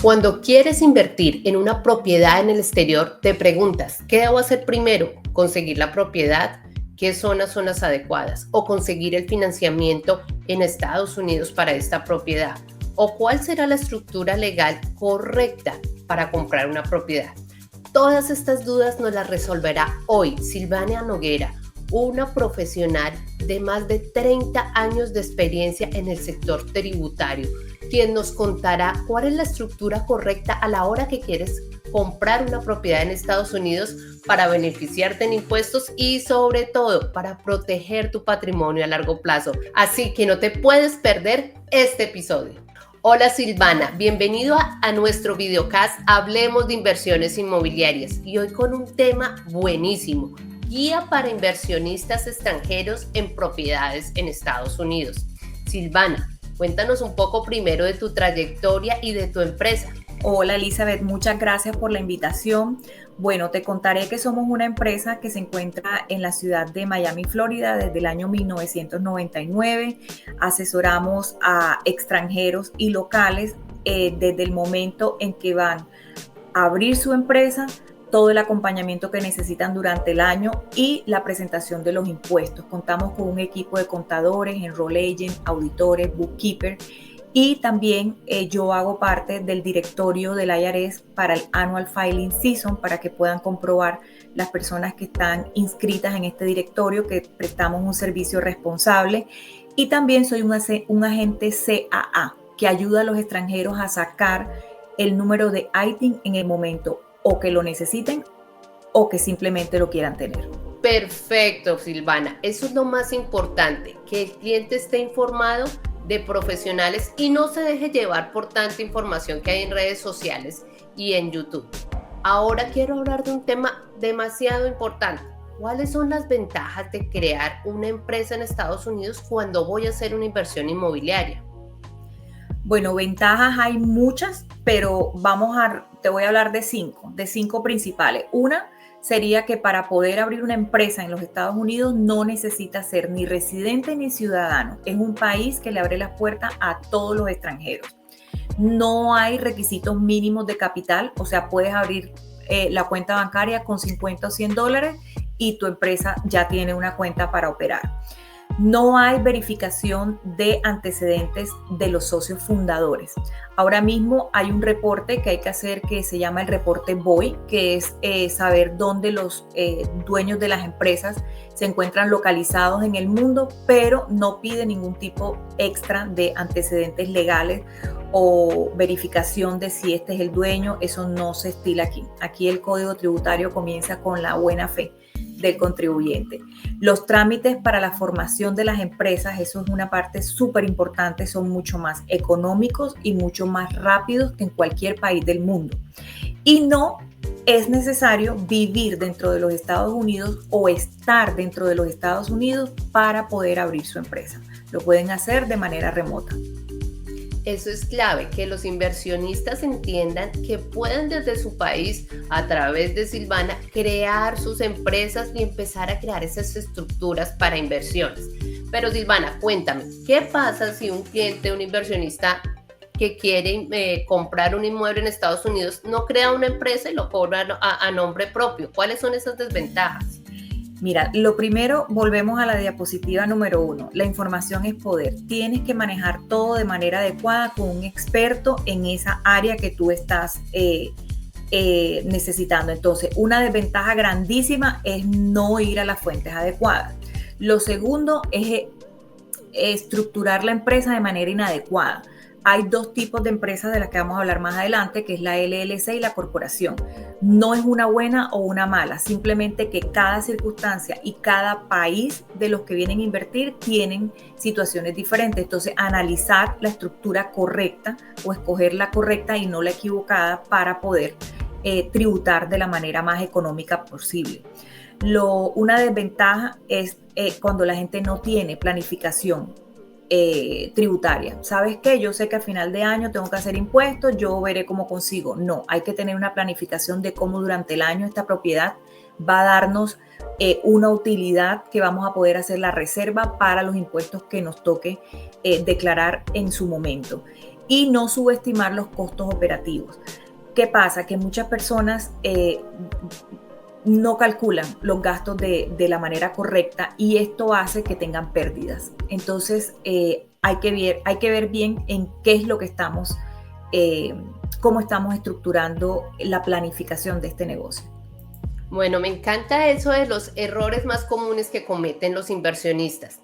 Cuando quieres invertir en una propiedad en el exterior, te preguntas, ¿qué debo hacer primero? ¿Conseguir la propiedad? ¿Qué zonas son las adecuadas? ¿O conseguir el financiamiento en Estados Unidos para esta propiedad? ¿O cuál será la estructura legal correcta para comprar una propiedad? Todas estas dudas nos las resolverá hoy Silvana Noguera, una profesional de más de 30 años de experiencia en el sector tributario, quien nos contará cuál es la estructura correcta a la hora que quieres comprar una propiedad en Estados Unidos para beneficiarte en impuestos y sobre todo para proteger tu patrimonio a largo plazo. Así que no te puedes perder este episodio. Hola Silvana, bienvenido a nuestro videocast Hablemos de Inversiones Inmobiliarias y hoy con un tema buenísimo, guía para inversionistas extranjeros en propiedades en Estados Unidos. Silvana, cuéntanos un poco primero de tu trayectoria y de tu empresa. Hola Elizabeth, muchas gracias por la invitación. Bueno, te contaré que somos una empresa que se encuentra en la ciudad de Miami, Florida, desde el año 1999. Asesoramos a extranjeros y locales desde el momento en que van a abrir su empresa, todo el acompañamiento que necesitan durante el año y la presentación de los impuestos. Contamos con un equipo de contadores, enroll agent, auditores, bookkeeper. Y también yo hago parte del directorio del IRS para el Annual Filing Season para que puedan comprobar las personas que están inscritas en este directorio que prestamos un servicio responsable. Y también soy un agente CAA que ayuda a los extranjeros a sacar el número de ITIN en el momento o que lo necesiten o que simplemente lo quieran tener. Perfecto, Silvana. Eso es lo más importante, que el cliente esté informado de profesionales y no se deje llevar por tanta información que hay en redes sociales y en YouTube. Ahora quiero hablar de un tema demasiado importante. ¿Cuáles son las ventajas de crear una empresa en Estados Unidos cuando voy a hacer una inversión inmobiliaria? Bueno, ventajas hay muchas, pero te voy a hablar de cinco principales. Una sería que para poder abrir una empresa en los Estados Unidos no necesitas ser ni residente ni ciudadano. Es un país que le abre las puertas a todos los extranjeros. No hay requisitos mínimos de capital, o sea, puedes abrir la cuenta bancaria con 50 o 100 dólares y tu empresa ya tiene una cuenta para operar. No hay verificación de antecedentes de los socios fundadores. Ahora mismo hay un reporte que hay que hacer que se llama el reporte BOI, que es saber dónde los dueños de las empresas se encuentran localizados en el mundo, pero no pide ningún tipo extra de antecedentes legales o verificación de si este es el dueño. Eso no se estila aquí. Aquí el código tributario comienza con la buena fe del contribuyente. Los trámites para la formación de las empresas, eso es una parte súper importante, son mucho más económicos y mucho más rápidos que en cualquier país del mundo. Y no es necesario vivir dentro de los Estados Unidos o estar dentro de los Estados Unidos para poder abrir su empresa. Lo pueden hacer de manera remota. Eso es clave, que los inversionistas entiendan que pueden desde su país, a través de Silvana, crear sus empresas y empezar a crear esas estructuras para inversiones. Pero Silvana, cuéntame, ¿qué pasa si un cliente, un inversionista que quiere comprar un inmueble en Estados Unidos no crea una empresa y lo cobra a nombre propio? ¿Cuáles son esas desventajas? Mira, lo primero, volvemos a la diapositiva número 1. La información es poder. Tienes que manejar todo de manera adecuada con un experto en esa área que tú estás necesitando. Entonces, una desventaja grandísima es no ir a las fuentes adecuadas. Lo segundo es estructurar la empresa de manera inadecuada. Hay dos tipos de empresas de las que vamos a hablar más adelante, que es la LLC y la corporación. No es una buena o una mala, simplemente que cada circunstancia y cada país de los que vienen a invertir tienen situaciones diferentes. Entonces, analizar la estructura correcta o escoger la correcta y no la equivocada para poder tributar de la manera más económica posible. Una desventaja es cuando la gente no tiene planificación tributaria. ¿Sabes qué? Yo sé que a final de año tengo que hacer impuestos, yo veré cómo consigo. No, hay que tener una planificación de cómo durante el año esta propiedad va a darnos una utilidad que vamos a poder hacer la reserva para los impuestos que nos toque declarar en su momento. y no subestimar los costos operativos. ¿Qué pasa? Que muchas personas no calculan los gastos de la manera correcta y esto hace que tengan pérdidas. Entonces, hay que ver bien en qué es lo que estamos, cómo estamos estructurando la planificación de este negocio. Bueno, me encanta eso de los errores más comunes que cometen los inversionistas.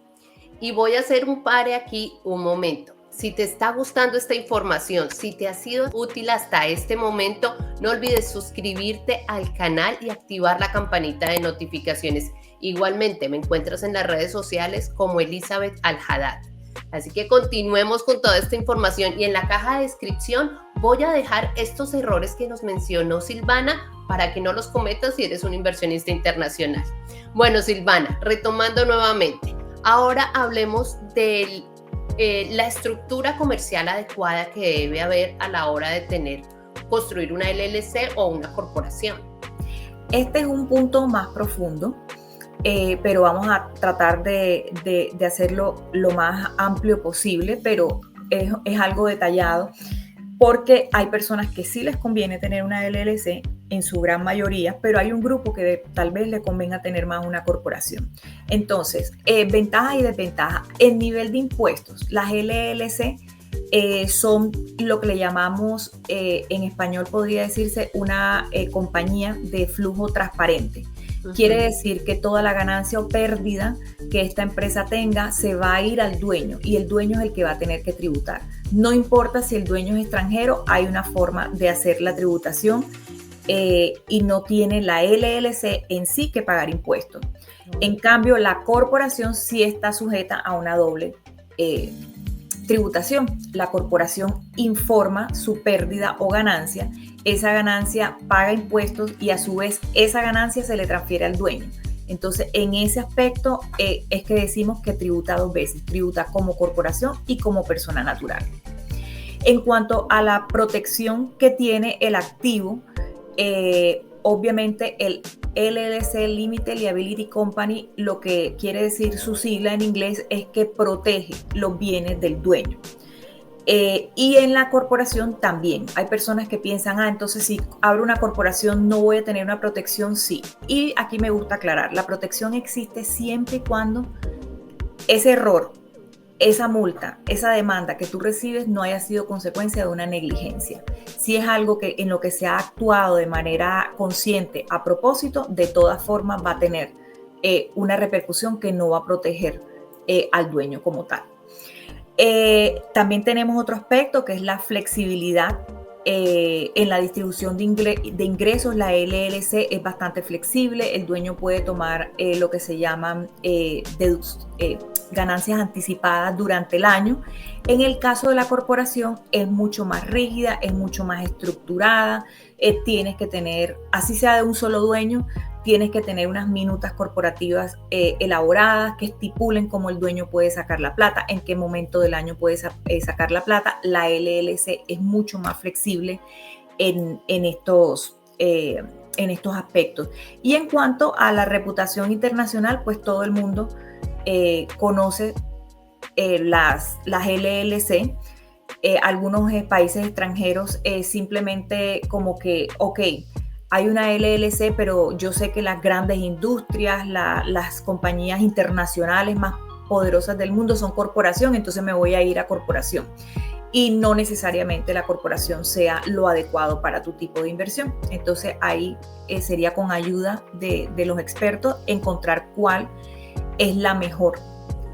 Y voy a hacer un pare aquí un momento. Si te está gustando esta información, si te ha sido útil hasta este momento, no olvides suscribirte al canal y activar la campanita de notificaciones. Igualmente, me encuentras en las redes sociales como Elizabeth Al-Haddad. Así que continuemos con toda esta información y en la caja de descripción voy a dejar estos errores que nos mencionó Silvana para que no los cometas si eres un inversionista internacional. Bueno, Silvana, retomando nuevamente, ahora hablemos de la estructura comercial adecuada que debe haber a la hora de construir una LLC o una corporación. Este es un punto más profundo. Pero vamos a tratar de hacerlo lo más amplio posible, pero es algo detallado porque hay personas que sí les conviene tener una LLC en su gran mayoría, pero hay un grupo que tal vez le convenga tener más una corporación. Entonces, ventajas y desventajas. El nivel de impuestos, las LLC son lo que le llamamos, en español podría decirse, una compañía de flujo transparente. Quiere decir que toda la ganancia o pérdida que esta empresa tenga se va a ir al dueño y el dueño es el que va a tener que tributar. No importa si el dueño es extranjero, hay una forma de hacer la tributación y no tiene la LLC en sí que pagar impuestos. En cambio, la corporación sí está sujeta a una doble tributación. La corporación informa su pérdida o ganancia, esa ganancia paga impuestos y a su vez esa ganancia se le transfiere al dueño. Entonces, en ese aspecto es que decimos que tributa dos veces, tributa como corporación y como persona natural. En cuanto a la protección que tiene el activo, obviamente el LLC, Limited Liability Company, lo que quiere decir su sigla en inglés es que protege los bienes del dueño. Y en la corporación también. Hay personas que piensan, entonces si abro una corporación no voy a tener una protección, sí. Y aquí me gusta aclarar, la protección existe siempre y cuando ese error, esa multa, esa demanda que tú recibes no haya sido consecuencia de una negligencia. Si es algo en lo que se ha actuado de manera consciente a propósito, de todas formas va a tener una repercusión que no va a proteger al dueño como tal. También tenemos otro aspecto que es la flexibilidad en la distribución de ingresos. La LLC es bastante flexible, el dueño puede tomar lo que se llaman ganancias anticipadas durante el año. En el caso de la corporación es mucho más rígida, es mucho más estructurada, tienes que tener, así sea de un solo dueño, tienes que tener unas minutas corporativas elaboradas que estipulen cómo el dueño puede sacar la plata, en qué momento del año puede sacar la plata. La LLC es mucho más flexible en estos aspectos. Y en cuanto a la reputación internacional, pues todo el mundo conoce las LLC. Algunos países extranjeros simplemente como que, ok, hay una LLC, pero yo sé que las grandes industrias, las compañías internacionales más poderosas del mundo son corporación, entonces me voy a ir a corporación. Y no necesariamente la corporación sea lo adecuado para tu tipo de inversión. Entonces ahí sería con ayuda de los expertos encontrar cuál es la mejor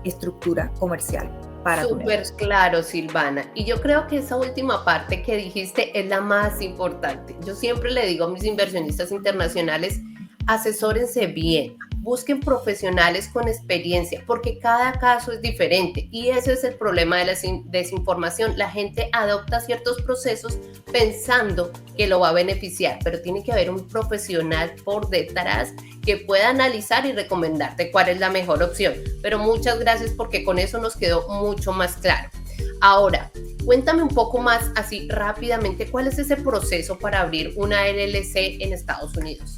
estructura comercial para tu negocio. Súper claro, Silvana. Y yo creo que esa última parte que dijiste es la más importante. Yo siempre le digo a mis inversionistas internacionales, asesórense bien, busquen profesionales con experiencia, porque cada caso es diferente y ese es el problema de la desinformación. La gente adopta ciertos procesos pensando que lo va a beneficiar, pero tiene que haber un profesional por detrás que pueda analizar y recomendarte cuál es la mejor opción. Pero muchas gracias porque con eso nos quedó mucho más claro. Ahora, cuéntame un poco más así rápidamente, ¿cuál es ese proceso para abrir una LLC en Estados Unidos?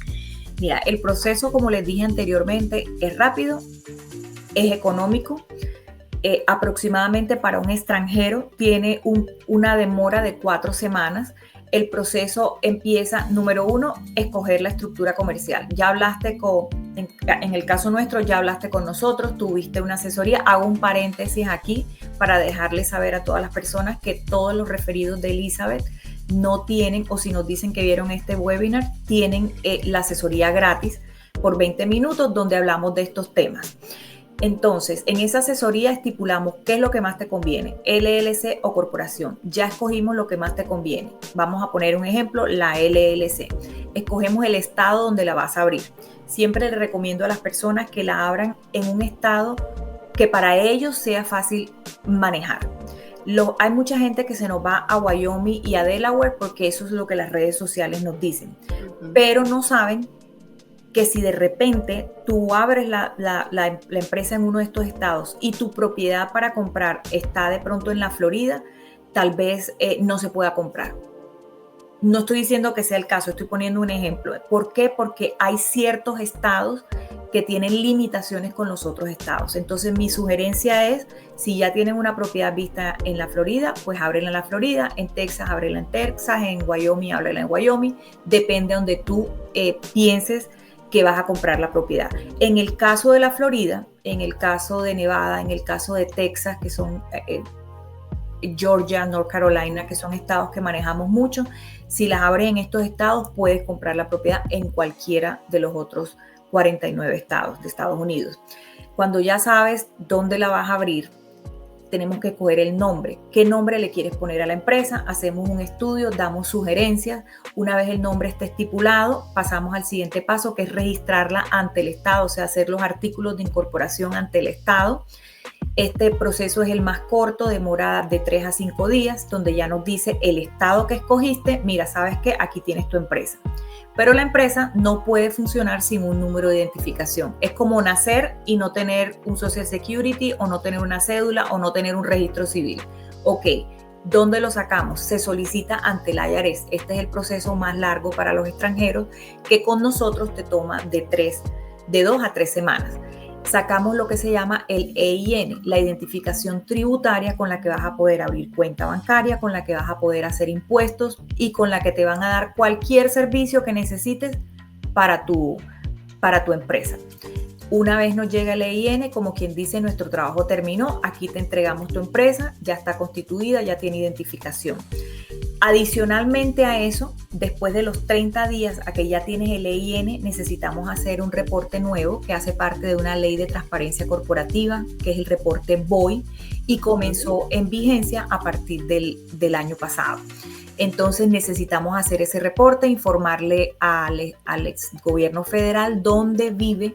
Mira, el proceso, como les dije anteriormente, es rápido, es económico aproximadamente para un extranjero tiene una demora de 4 semanas. El proceso empieza, número 1, escoger la estructura comercial. Ya hablaste en el caso nuestro, ya hablaste con nosotros, tuviste una asesoría. Hago un paréntesis aquí para dejarles saber a todas las personas que todos los referidos de Elizabeth no tienen, o si nos dicen que vieron este webinar, tienen la asesoría gratis por 20 minutos donde hablamos de estos temas. Entonces, en esa asesoría estipulamos qué es lo que más te conviene, LLC o corporación. Ya escogimos lo que más te conviene. Vamos a poner un ejemplo, la LLC. Escogemos el estado donde la vas a abrir. Siempre le recomiendo a las personas que la abran en un estado que para ellos sea fácil manejar. Hay mucha gente que se nos va a Wyoming y a Delaware porque eso es lo que las redes sociales nos dicen, pero no saben que si de repente tú abres la empresa en uno de estos estados y tu propiedad para comprar está de pronto en la Florida, tal vez no se pueda comprar. No estoy diciendo que sea el caso, estoy poniendo un ejemplo. ¿Por qué? Porque hay ciertos estados que tienen limitaciones con los otros estados. Entonces mi sugerencia es, si ya tienen una propiedad vista en la Florida, pues ábrela en la Florida, en Texas ábrela en Texas, en Wyoming ábrela en Wyoming, depende de donde tú pienses que vas a comprar la propiedad. En el caso de la Florida, en el caso de Nevada, en el caso de Texas, que son Georgia, North Carolina, que son estados que manejamos mucho, si las abres en estos estados, puedes comprar la propiedad en cualquiera de los otros 49 estados de Estados Unidos. Cuando ya sabes dónde la vas a abrir, tenemos que escoger el nombre. ¿Qué nombre le quieres poner a la empresa? Hacemos un estudio, damos sugerencias. Una vez el nombre esté estipulado, pasamos al siguiente paso, que es registrarla ante el Estado, o sea, hacer los artículos de incorporación ante el Estado. Este proceso es el más corto, demora de 3 a 5 días, donde ya nos dice el estado que escogiste, mira, ¿sabes qué? Aquí tienes tu empresa. Pero la empresa no puede funcionar sin un número de identificación. Es como nacer y no tener un Social Security, o no tener una cédula, o no tener un registro civil. Ok, ¿dónde lo sacamos? Se solicita ante el IRS. Este es el proceso más largo para los extranjeros, que con nosotros te toma de 2 a 3 semanas. Sacamos lo que se llama el EIN, la identificación tributaria con la que vas a poder abrir cuenta bancaria, con la que vas a poder hacer impuestos y con la que te van a dar cualquier servicio que necesites para tu empresa. Una vez nos llega el EIN, como quien dice, nuestro trabajo terminó, aquí te entregamos tu empresa, ya está constituida, ya tiene identificación. Adicionalmente a eso, después de los 30 días a que ya tienes el EIN, necesitamos hacer un reporte nuevo que hace parte de una ley de transparencia corporativa, que es el reporte BOI, y comenzó en vigencia a partir del año pasado. Entonces necesitamos hacer ese reporte, informarle al gobierno federal dónde vive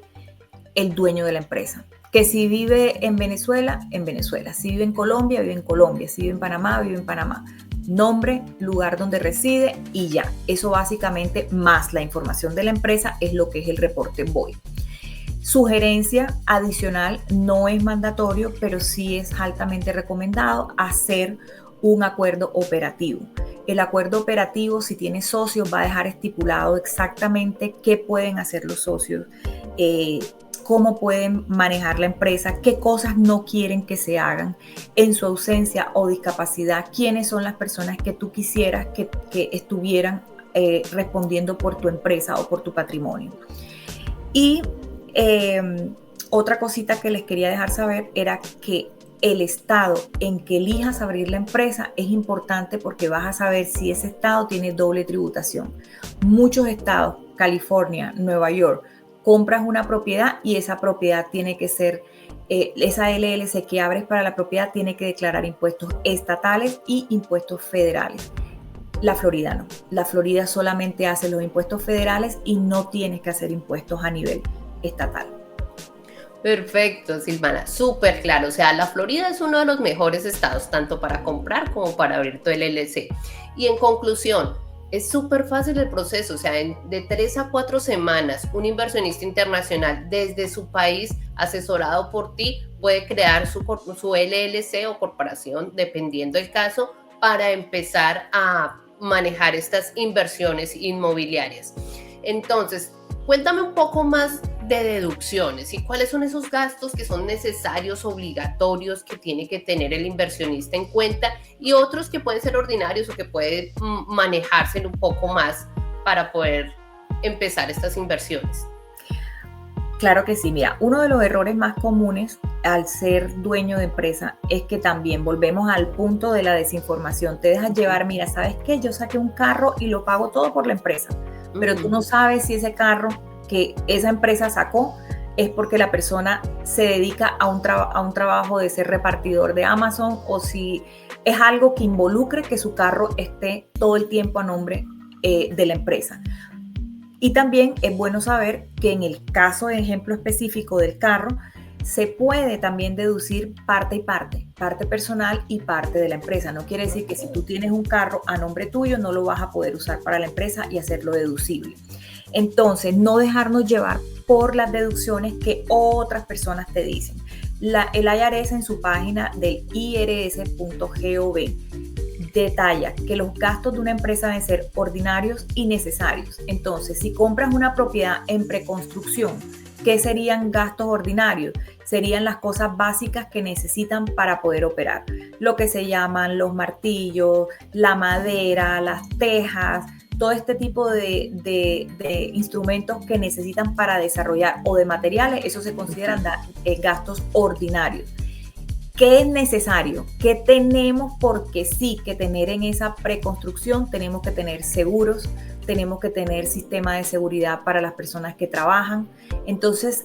el dueño de la empresa. Que si vive en Venezuela, en Venezuela. Si vive en Colombia, vive en Colombia. Si vive en Panamá, vive en Panamá. Nombre, lugar donde reside y ya. Eso básicamente, más la información de la empresa, es lo que es el reporte BOI. Sugerencia adicional, no es mandatorio, pero sí es altamente recomendado hacer un acuerdo operativo. El acuerdo operativo, si tiene socios, va a dejar estipulado exactamente qué pueden hacer los socios, cómo pueden manejar la empresa, qué cosas no quieren que se hagan en su ausencia o discapacidad, quiénes son las personas que tú quisieras que estuvieran respondiendo por tu empresa o por tu patrimonio. Y otra cosita que les quería dejar saber era que el estado en que elijas abrir la empresa es importante, porque vas a saber si ese estado tiene doble tributación. Muchos estados, California, Nueva York, compras una propiedad y esa propiedad tiene que ser, esa LLC que abres para la propiedad tiene que declarar impuestos estatales y impuestos federales. La Florida no. La Florida solamente hace los impuestos federales y no tienes que hacer impuestos a nivel estatal. Perfecto, Silvana, súper claro. O sea, la Florida es uno de los mejores estados, tanto para comprar como para abrir tu LLC. Y en conclusión, es súper fácil el proceso, o sea, de 3 a 4 semanas, un inversionista internacional desde su país, asesorado por ti, puede crear su LLC o corporación, dependiendo del caso, para empezar a manejar estas inversiones inmobiliarias. Entonces, cuéntame un poco más de deducciones y cuáles son esos gastos que son necesarios, obligatorios, que tiene que tener el inversionista en cuenta y otros que pueden ser ordinarios o que pueden manejarse un poco más para poder empezar estas inversiones. Claro que sí, mira, uno de los errores más comunes al ser dueño de empresa es que también volvemos al punto de la desinformación. Te dejas llevar, mira, ¿sabes qué? Yo saqué un carro y lo pago todo por la empresa, pero tú no sabes si ese carro que esa empresa sacó es porque la persona se dedica a un trabajo de ser repartidor de Amazon o si es algo que involucre que su carro esté todo el tiempo a nombre de la empresa. Y también es bueno saber que en el caso de ejemplo específico del carro, se puede también deducir parte y parte personal y parte de la empresa. No quiere decir que si tú tienes un carro a nombre tuyo, no lo vas a poder usar para la empresa y hacerlo deducible. Entonces, no dejarnos llevar por las deducciones que otras personas te dicen. El IRS en su página del irs.gov detalla que los gastos de una empresa deben ser ordinarios y necesarios. Entonces, si compras una propiedad en preconstrucción, ¿qué serían gastos ordinarios? Serían las cosas básicas que necesitan para poder operar. Lo que se llaman los martillos, la madera, las tejas, todo este tipo de instrumentos que necesitan para desarrollar o de materiales, eso se consideran gastos ordinarios. ¿Qué es necesario? ¿Qué tenemos? Porque sí, que tener en esa preconstrucción tenemos que tener seguros, tenemos que tener sistema de seguridad para las personas que trabajan. Entonces,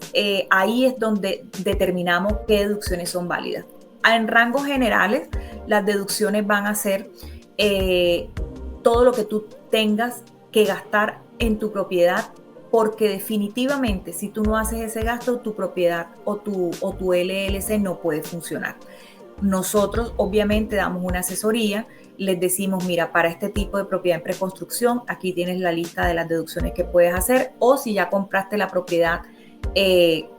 ahí es donde determinamos qué deducciones son válidas. En rangos generales, las deducciones van a ser todo lo que tú tengas que gastar en tu propiedad, porque definitivamente si tú no haces ese gasto, tu propiedad o tu LLC no puede funcionar. Nosotros obviamente damos una asesoría, les decimos, mira, para este tipo de propiedad en preconstrucción, aquí tienes la lista de las deducciones que puedes hacer, o si ya compraste la propiedad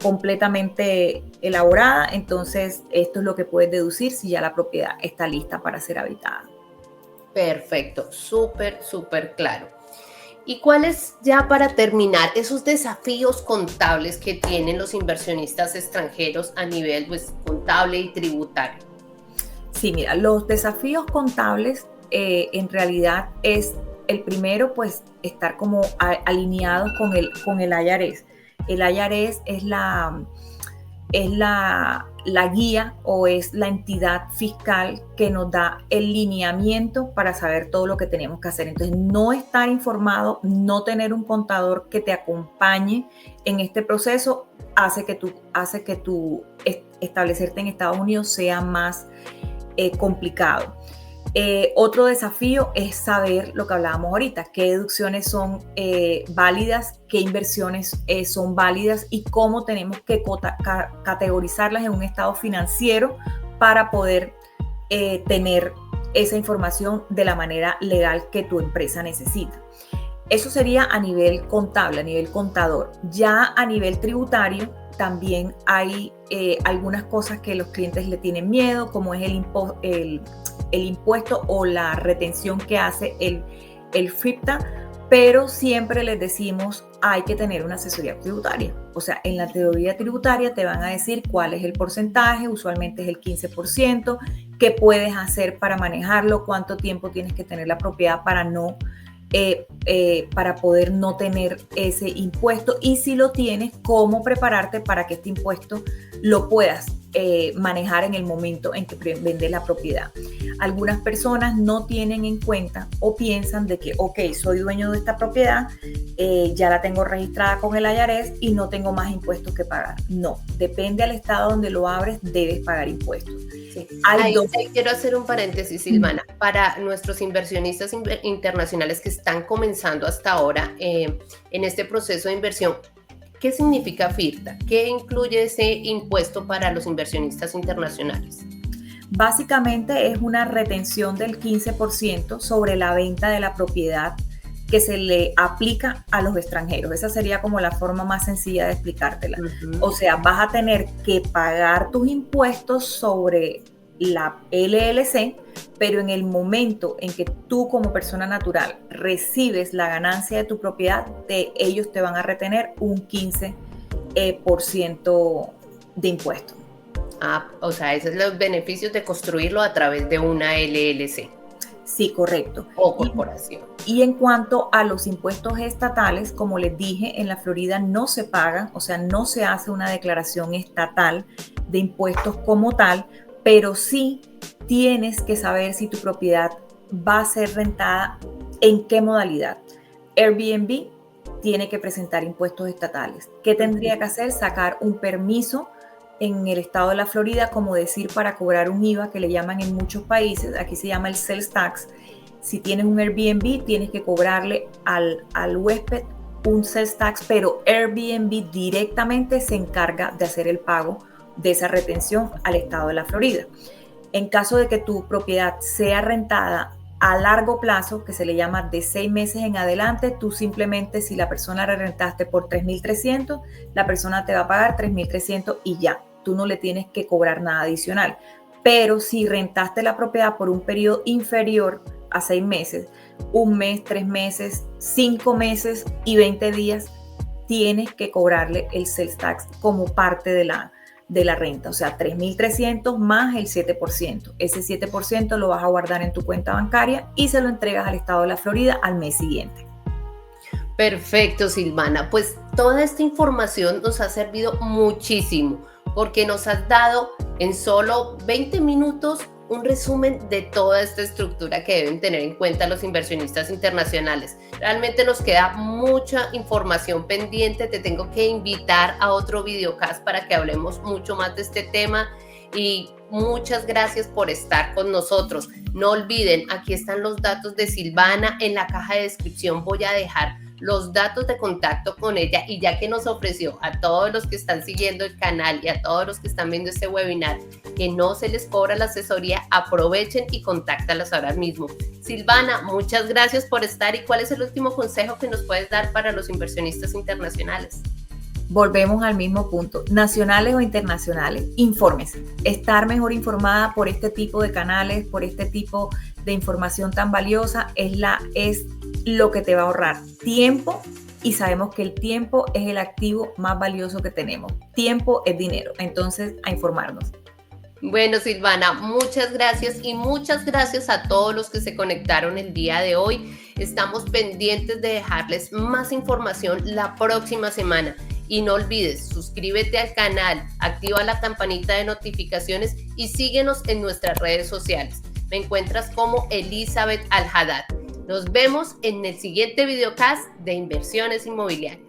completamente elaborada, entonces esto es lo que puedes deducir si ya la propiedad está lista para ser habitada. Perfecto, súper, súper claro. ¿Y cuáles, ya para terminar, esos desafíos contables que tienen los inversionistas extranjeros a nivel contable y tributario? Sí, mira, los desafíos contables en realidad es el primero, pues estar como alineados con el IRS. El IRS es la guía o es la entidad fiscal que nos da el lineamiento para saber todo lo que tenemos que hacer. Entonces, no estar informado, no tener un contador que te acompañe en este proceso hace que tú establecerte en Estados Unidos sea más complicado. Otro desafío es saber lo que hablábamos ahorita, qué deducciones son válidas, qué inversiones son válidas y cómo tenemos que categorizarlas en un estado financiero para poder tener esa información de la manera legal que tu empresa necesita. Eso sería a nivel contable, a nivel contador. Ya a nivel tributario también hay algunas cosas que los clientes le tienen miedo, como es el impuesto o la retención que hace el FIPTA, pero siempre les decimos hay que tener una asesoría tributaria. O sea, en la teoría tributaria te van a decir cuál es el porcentaje, usualmente es el 15%, qué puedes hacer para manejarlo, cuánto tiempo tienes que tener la propiedad para poder no tener ese impuesto, y si lo tienes, cómo prepararte para que este impuesto lo puedas manejar en el momento en que vendes la propiedad. Algunas personas no tienen en cuenta o piensan de que, ok, soy dueño de esta propiedad, ya la tengo registrada con el IRS y no tengo más impuestos que pagar. No, depende del estado donde lo abres, debes pagar impuestos. Sí. Quiero hacer un paréntesis, Silvana, para nuestros inversionistas internacionales que están comenzando hasta ahora en este proceso de inversión. ¿Qué significa FIRTA? ¿Qué incluye ese impuesto para los inversionistas internacionales? Básicamente es una retención del 15% sobre la venta de la propiedad que se le aplica a los extranjeros. Esa sería como la forma más sencilla de explicártela. O sea, vas a tener que pagar tus impuestos sobre la LLC, pero en el momento en que tú como persona natural recibes la ganancia de tu propiedad, ellos te van a retener un 15% por ciento de impuesto. O sea, esos son los beneficios de construirlo a través de una LLC. Sí, correcto. O corporación. Y en cuanto a los impuestos estatales, como les dije, en la Florida no se pagan, o sea, no se hace una declaración estatal de impuestos como tal, pero sí tienes que saber si tu propiedad va a ser rentada, en qué modalidad. Airbnb tiene que presentar impuestos estatales. ¿Qué tendría que hacer? Sacar un permiso en el estado de la Florida, como decir, para cobrar un IVA, que le llaman en muchos países, aquí se llama el sales tax. Si tienes un Airbnb, tienes que cobrarle al huésped un sales tax, pero Airbnb directamente se encarga de hacer el pago de esa retención al estado de la Florida. En caso de que tu propiedad sea rentada a largo plazo, que se le llama de 6 meses en adelante, tú simplemente, si la persona la rentaste por $3,300, la persona te va a pagar $3,300 y ya, tú no le tienes que cobrar nada adicional. Pero si rentaste la propiedad por un periodo inferior a 6 meses, 1 mes, 3 meses, 5 meses y 20 días, tienes que cobrarle el sales tax como parte de la renta, o sea, $3,300 más el 7%. Ese 7% lo vas a guardar en tu cuenta bancaria y se lo entregas al estado de la Florida al mes siguiente. Perfecto, Silvana. Pues toda esta información nos ha servido muchísimo porque nos has dado en solo 20 minutos un resumen de toda esta estructura que deben tener en cuenta los inversionistas internacionales. Realmente nos queda mucha información pendiente. Te tengo que invitar a otro videocast para que hablemos mucho más de este tema y muchas gracias por estar con nosotros. No olviden, aquí están los datos de Silvana. En la caja de descripción voy a dejar los datos de contacto con ella, y ya que nos ofreció a todos los que están siguiendo el canal y a todos los que están viendo este webinar que no se les cobra la asesoría, aprovechen y contáctalas ahora mismo. Silvana, muchas gracias por estar. ¿Y cuál es el último consejo que nos puedes dar para los inversionistas internacionales? Volvemos al mismo punto, nacionales o internacionales, infórmese. Estar mejor informada por este tipo de canales, por este tipo de información tan valiosa, es lo que te va a ahorrar tiempo, y sabemos que el tiempo es el activo más valioso que tenemos. Tiempo es dinero, entonces a informarnos. Bueno, Silvana, muchas gracias, y muchas gracias a todos los que se conectaron el día de hoy. Estamos pendientes de dejarles más información la próxima semana. Y no olvides, suscríbete al canal, activa la campanita de notificaciones y síguenos en nuestras redes sociales. Me encuentras como Elizabeth Al-Haddad. Nos vemos en el siguiente videocast de Inversiones Inmobiliarias.